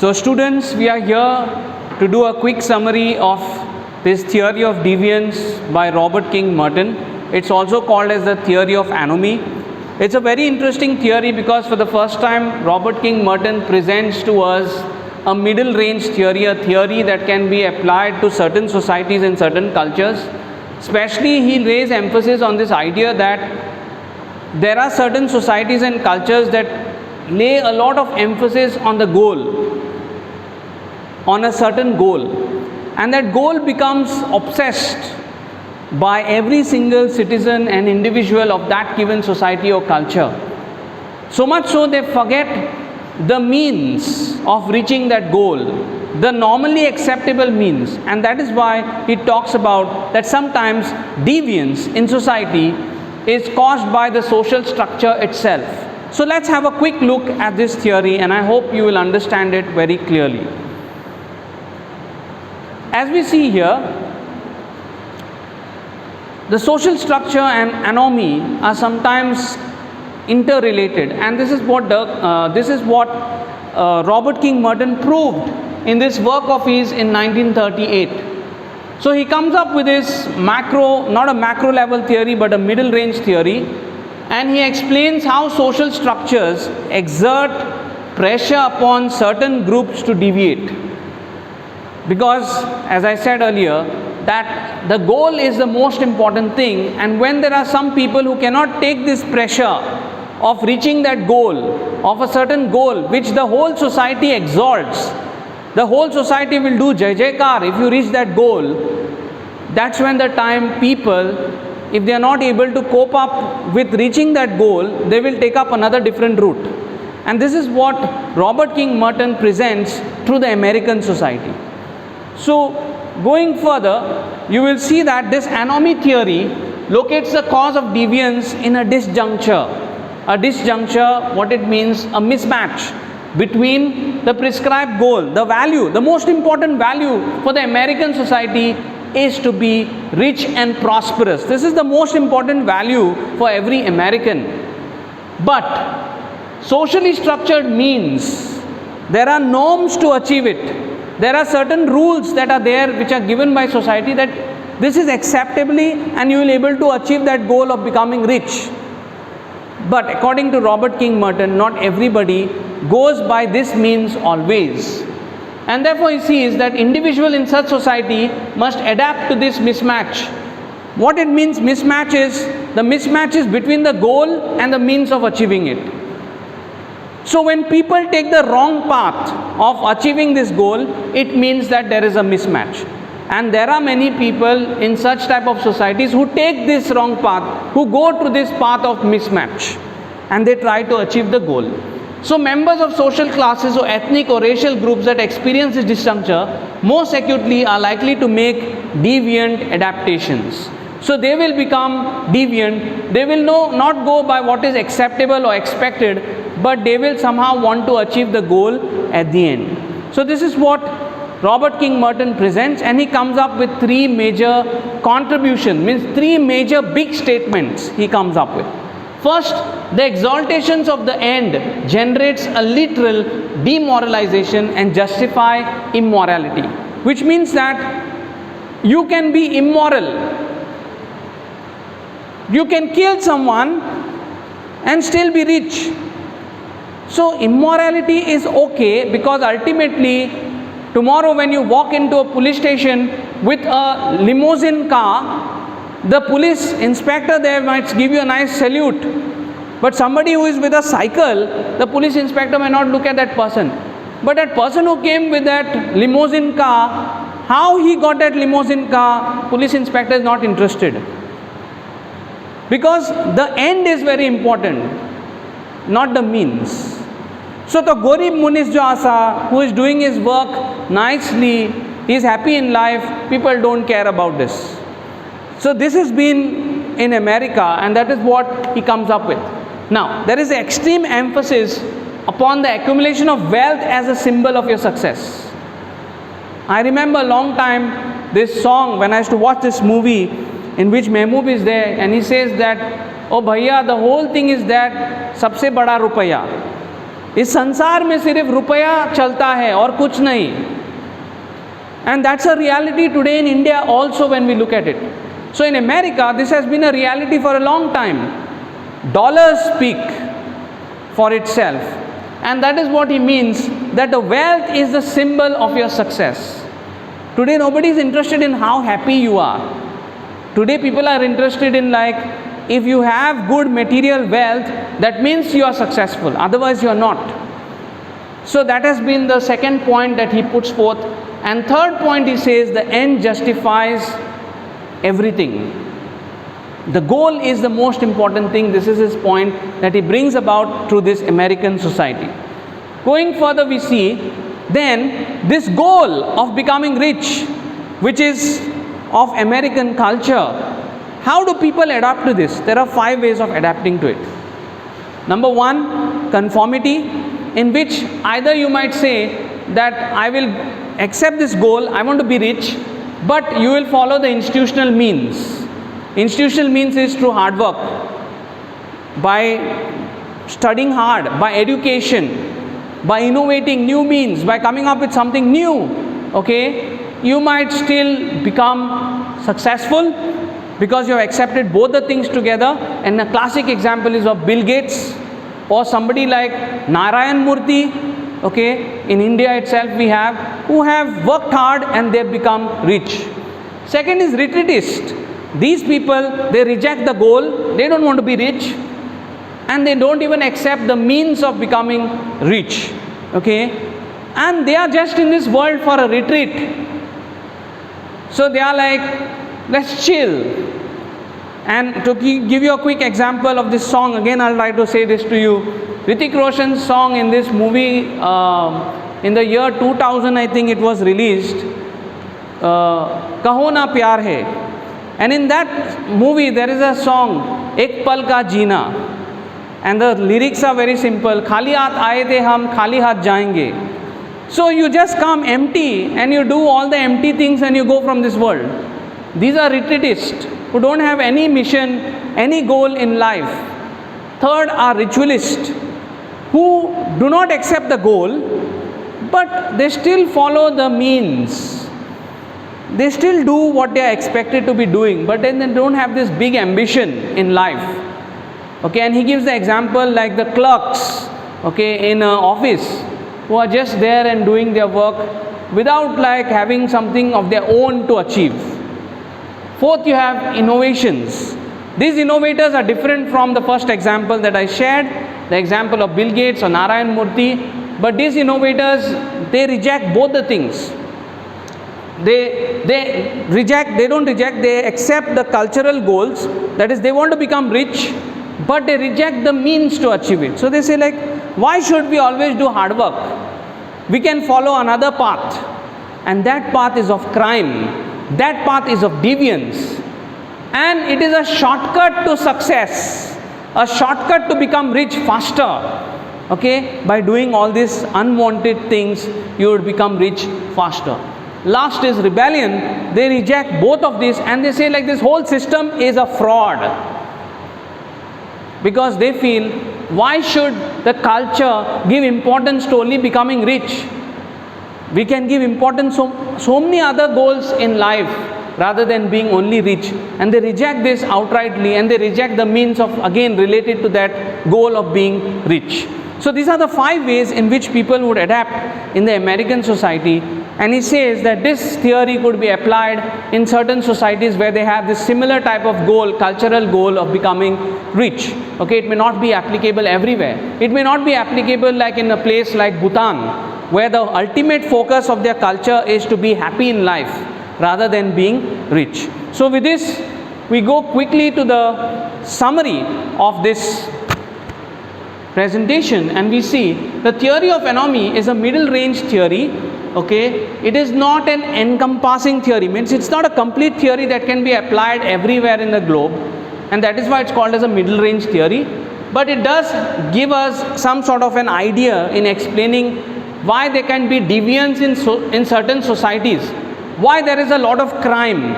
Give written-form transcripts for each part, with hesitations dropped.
So students, we are here to do a quick summary of this theory of deviance by Robert King Merton. It's also called as the theory of anomie. It's a very interesting theory because for the first time Robert King Merton presents to us a middle range theory, a theory that can be applied to certain societies and certain cultures. Especially he raised emphasis on this idea that there are certain societies and cultures that lay a lot of emphasis on the goal, on a certain goal, and that goal becomes obsessed by every single citizen and individual of that given society or culture. So much so they forget the means of reaching that goal, the normally acceptable means, and that is why he talks about that sometimes deviance in society is caused by the social structure itself. So let's have a quick look at this theory, and I hope you will understand it very clearly. As we see here, the social structure and anomie are sometimes interrelated, and this is what Robert King Merton proved in this work of his in 1938. So he comes up with this not a macro level theory but a middle range theory, and he explains how social structures exert pressure upon certain groups to deviate. Because as I said earlier, that the goal is the most important thing, and when there are some people who cannot take this pressure of reaching that goal, of a certain goal which the whole society exalts, the whole society will do Jai Jaikar if you reach that goal, that's when the time people, if they are not able to cope up with reaching that goal, they will take up another different route. And this is what Robert King Merton presents through the American society. So going further, you will see that this anomie theory locates the cause of deviance in a disjuncture. A disjuncture, what it means, a mismatch between the prescribed goal, the value, the most important value for the American society is to be rich and prosperous. This is the most important value for every American. But socially structured means there are norms to achieve it. There are certain rules that are there which are given by society that this is acceptably and you will be able to achieve that goal of becoming rich. But according to Robert King Merton, not everybody goes by this means always. And therefore he sees that individual in such society must adapt to this mismatch. What it means mismatch is, the mismatch is between the goal and the means of achieving it. So when people take the wrong path of achieving this goal, it means that there is a mismatch. And there are many people in such type of societies who take this wrong path, who go to this path of mismatch, and they try to achieve the goal. So members of social classes or ethnic or racial groups that experience this disjuncture most acutely are likely to make deviant adaptations. So they will become deviant, they will not go by what is acceptable or expected, but they will somehow want to achieve the goal at the end. So this is what Robert King Merton presents, and he comes up with three major contributions, means three major big statements he comes up with. First, the exaltations of the end generates a literal demoralization and justify immorality, which means that you can be immoral. You can kill someone and still be rich. So immorality is okay because ultimately tomorrow when you walk into a police station with a limousine car, the police inspector there might give you a nice salute, but somebody who is with a cycle, the police inspector may not look at that person. But that person who came with that limousine car, how he got that limousine car, police inspector is not interested. Because the end is very important, not the means. So the Gorib Munis jo asa, who is doing his work nicely, he is happy in life, people don't care about this. So this has been in America, and that is what he comes up with. Now, there is extreme emphasis upon the accumulation of wealth as a symbol of your success. I remember a long time this song when I used to watch this movie in which Mehmood is there, and he says that, oh bhaiya, the whole thing is that sabse bada rupaya. इस संसार में सिर्फ रुपया चलता है और कुछ नहीं. And that's a reality today in India also when we look at it. So in America, this has been a reality for a long time. Dollars speak for itself. And that is what he means, that the wealth is the symbol of your success. Today nobody is interested in how happy you are. Today people are interested in, like, if you have good material wealth, that means you are successful, otherwise you are not. So that has been the second point that he puts forth. And third point, he says the end justifies everything. The goal is the most important thing. This is his point that he brings about through this American society. Going further, we see then this goal of becoming rich, which is of American culture. How do people adapt to this? There are 5 ways of adapting to it. Number 1, conformity, in which either you might say that I will accept this goal, I want to be rich, but you will follow the institutional means. Institutional means is through hard work, by studying hard, by education, by innovating new means, by coming up with something new. Okay, you might still become successful because you have accepted both the things together. And a classic example is of Bill Gates or somebody like Narayan Murthy. Okay, in India itself we have, who have worked hard and they have become rich. Second is retreatist. These people, they reject the goal, they don't want to be rich, and they don't even accept the means of becoming rich. Okay, and they are just in this world for a retreat. So they are like, let's chill. And to give you a quick example of this song, again I'll try to say this to you. Hrithik Roshan's song in this movie, in the year 2000 I think it was released, Kaho Na Pyar Hai. And in that movie there is a song, Ek Pal Ka Jeena. And the lyrics are very simple. Khali haath aaye the hum, khali haath jayenge. So you just come empty and you do all the empty things and you go from this world. These are retreatists who don't have any mission, any goal in life. Third are ritualists, who do not accept the goal, but they still follow the means. They still do what they are expected to be doing, but then they don't have this big ambition in life. Okay, and he gives the example like the clerks, okay, in an office, who are just there and doing their work without like having something of their own to achieve. Fourth, you have innovations. These innovators are different from the first example that I shared, the example of Bill Gates or Narayan Murthy. But these innovators, they reject both the things. They don't reject, they accept the cultural goals. That is, they want to become rich, but they reject the means to achieve it. So they say like, why should we always do hard work? We can follow another path, and that path is of crime. That path is of deviance, and it is a shortcut to success, a shortcut to become rich faster. Okay, by doing all these unwanted things, you would become rich faster. Last is rebellion. They reject both of these and they say like this whole system is a fraud, because they feel, why should the culture give importance to only becoming rich? We can give importance so many other goals in life rather than being only rich. And they reject this outrightly, and they reject the means of, again, related to that goal of being rich. So these are the 5 ways in which people would adapt in the American society. And he says that this theory could be applied in certain societies where they have this similar type of goal, cultural goal of becoming rich. Okay, it may not be applicable everywhere. It may not be applicable like in a place like Bhutan, where the ultimate focus of their culture is to be happy in life rather than being rich. So with this, we go quickly to the summary of this presentation, and we see the theory of anomie is a middle range theory. Okay, it is not an encompassing theory, means it's not a complete theory that can be applied everywhere in the globe, and that is why it's called as a middle range theory. But it does give us some sort of an idea in explaining why there can be deviance in certain societies, why there is a lot of crime.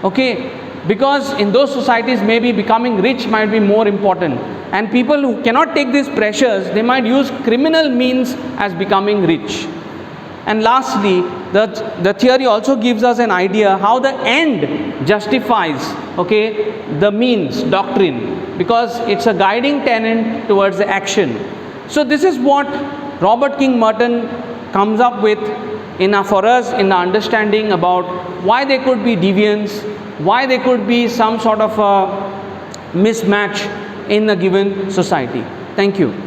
Okay, because in those societies maybe becoming rich might be more important, and people who cannot take these pressures, they might use criminal means as becoming rich. And lastly, the theory also gives us an idea how the end justifies, okay, the means doctrine, because it's a guiding tenet towards the action. So this is what Robert King Merton comes up with for us in the understanding about why there could be deviance, why there could be some sort of a mismatch in a given society. Thank you.